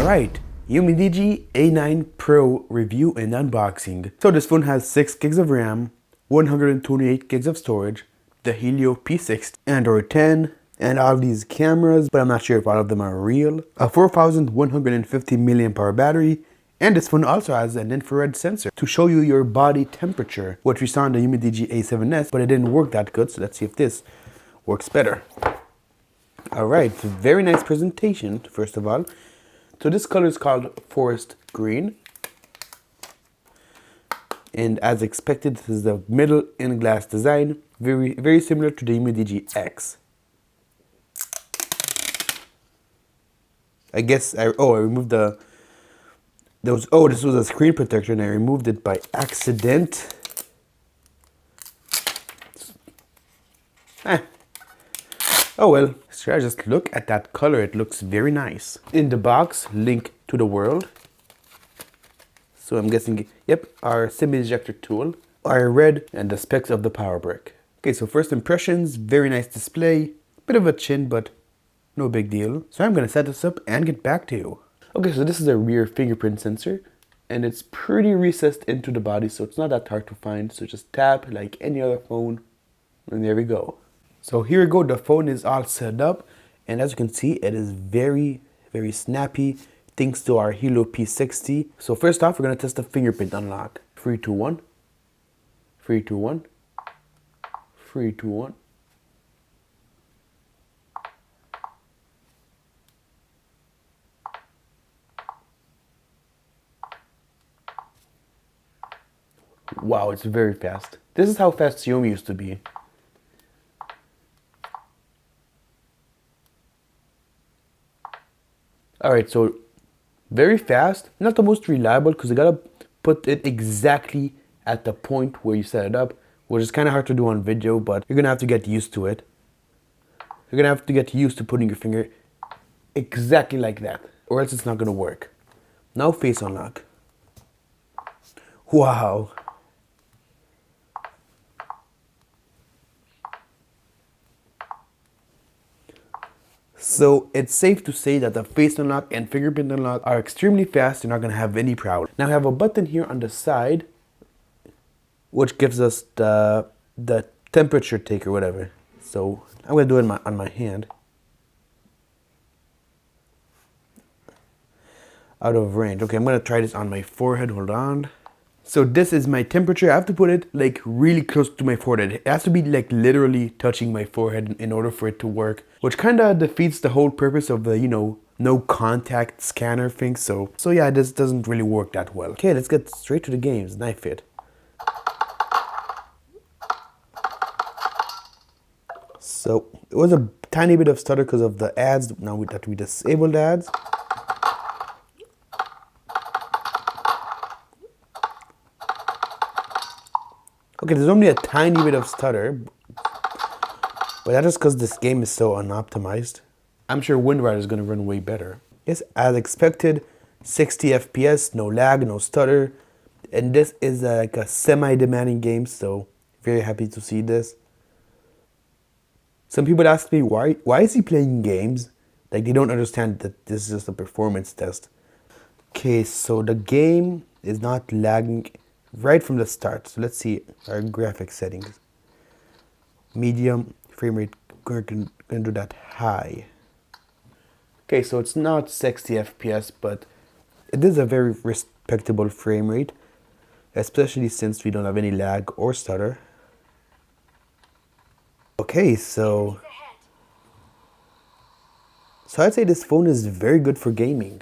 Alright, Umidigi A9 Pro review and unboxing. So this phone has 6 gigs of RAM, 128 gigs of storage, the Helio P60, Android 10, and all these cameras, but I'm not sure if all of them are real. A 4150 mAh battery, and this phone also has an infrared sensor to show you your body temperature, which we saw on the Umidigi A7S, but it didn't work that good, so let's see if this works better. Alright, very nice presentation, first of all. So this color is called Forest Green. And as expected, this is the middle in glass design, very similar to the Umidigi X. I guess I removed this was a screen protector and I removed it by accident. Oh well, should I just look at that color? It looks very nice. In the box, link to the world. So I'm guessing, yep, our SIM ejector tool, our red, and the specs of the power brick. Okay, so first impressions, very nice display. Bit of a chin, but no big deal. So I'm gonna set this up and get back to you. Okay, so this is a rear fingerprint sensor, and it's pretty recessed into the body, so it's not that hard to find. So just tap like any other phone, and there we go. So here we go, the phone is all set up, and as you can see, it is very snappy thanks to our Helio P60. So first off, we're gonna test the fingerprint unlock. 3, 2, 1. 3, 2, 1. 3, 2, 1. Wow, it's very fast. This is how fast Xiaomi used to be. Alright, so very fast, not the most reliable because you gotta put it exactly at the point where you set it up, which is kind of hard to do on video, but you're gonna have to get used to it. You're gonna have to get used to putting your finger exactly like that, or else it's not gonna work. Now face unlock. Wow. So it's safe to say that the face unlock and fingerprint unlock are extremely fast. You're not going to have any problem. Now I have a button here on the side, which gives us the temperature take or whatever. So I'm going to do it on my hand. Out of range. Okay, I'm going to try this on my forehead. Hold on. So this is my temperature. I have to put it like really close to my forehead. It has to be like literally touching my forehead in order for it to work, which kind of defeats the whole purpose of the, no contact scanner thing. So yeah, this doesn't really work that well. Okay, let's get straight to the games. Knife Fit. So it was a tiny bit of stutter because of the ads. Now that we disabled ads. Okay, there's only a tiny bit of stutter, but that's just because this game is so unoptimized. I'm sure Wind Rider is going to run way better. Yes, as expected, 60 FPS, no lag, no stutter, and this is like a semi-demanding game, so very happy to see this. Some people ask me, why is he playing games? Like, they don't understand that this is just a performance test. Okay, so the game is not lagging right from the start. So let's see our graphics settings. Medium frame rate, going to do that high. Okay, so it's not 60 FPS, but it is a very respectable frame rate, especially since we don't have any lag or stutter. Okay, so I'd say this phone is very good for gaming.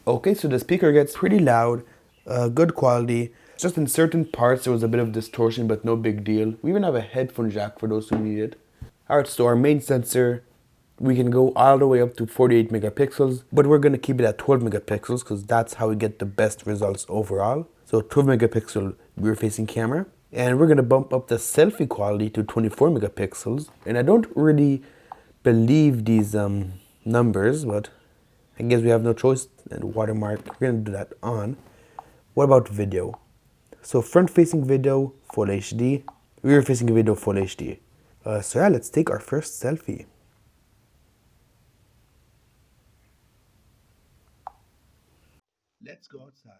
Okay, so the speaker gets pretty loud, good quality. Just in certain parts there was a bit of distortion, but no big deal. We even have a headphone jack for those who need it. Alright, so our main sensor, we can go all the way up to 48 megapixels, but we're going to keep it at 12 megapixels because that's how we get the best results overall. So 12 megapixel rear facing camera. And we're going to bump up the selfie quality to 24 megapixels. And I don't really believe these numbers, but I guess we have no choice. And watermark, we're gonna do that on. What about video? So front facing video, full HD. Rear facing video, full HD. So yeah, let's take our first selfie. Let's go outside.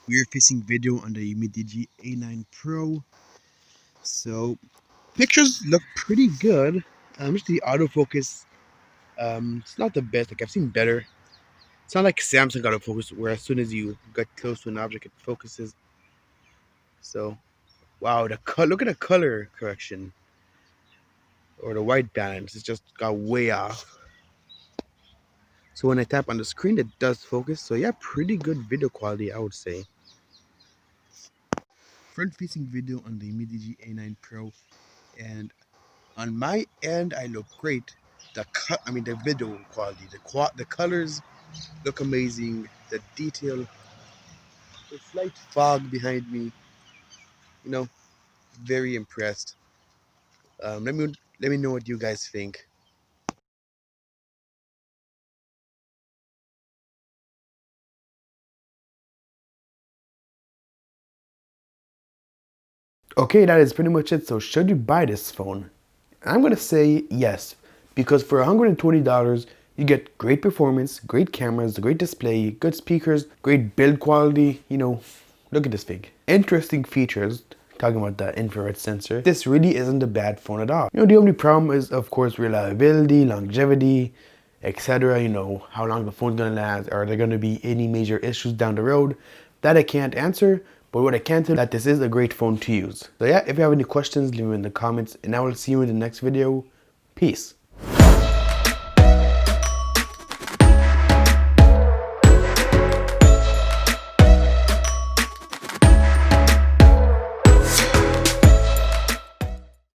Rear facing video on the Umidigi A9 Pro. So pictures look pretty good. Just the autofocus, it's not the best. Like I've seen better. It's not like Samsung autofocus, where as soon as you get close to an object, it focuses. So, wow, look at the color correction or the white balance. It's just got way off. So when I tap on the screen, it does focus. So yeah, pretty good video quality, I would say. Front-facing video on the Umidigi A9 Pro, and on my end, I look great. The video quality, the colors look amazing. The detail, the slight fog behind me, you know, very impressed. Let me know what you guys think. Okay, that is pretty much it. So should you buy this phone? I'm gonna say yes, because for $120, you get great performance, great cameras, great display, good speakers, great build quality. Look at this thing. Interesting features. Talking about that infrared sensor. This really isn't a bad phone at all. The only problem is, of course, reliability, longevity, etc. How long the phone's gonna last. Are there gonna be any major issues down the road? That I can't answer. But what I can tell you that this is a great phone to use. So yeah, if you have any questions, leave them in the comments, and I will see you in the next video. Peace.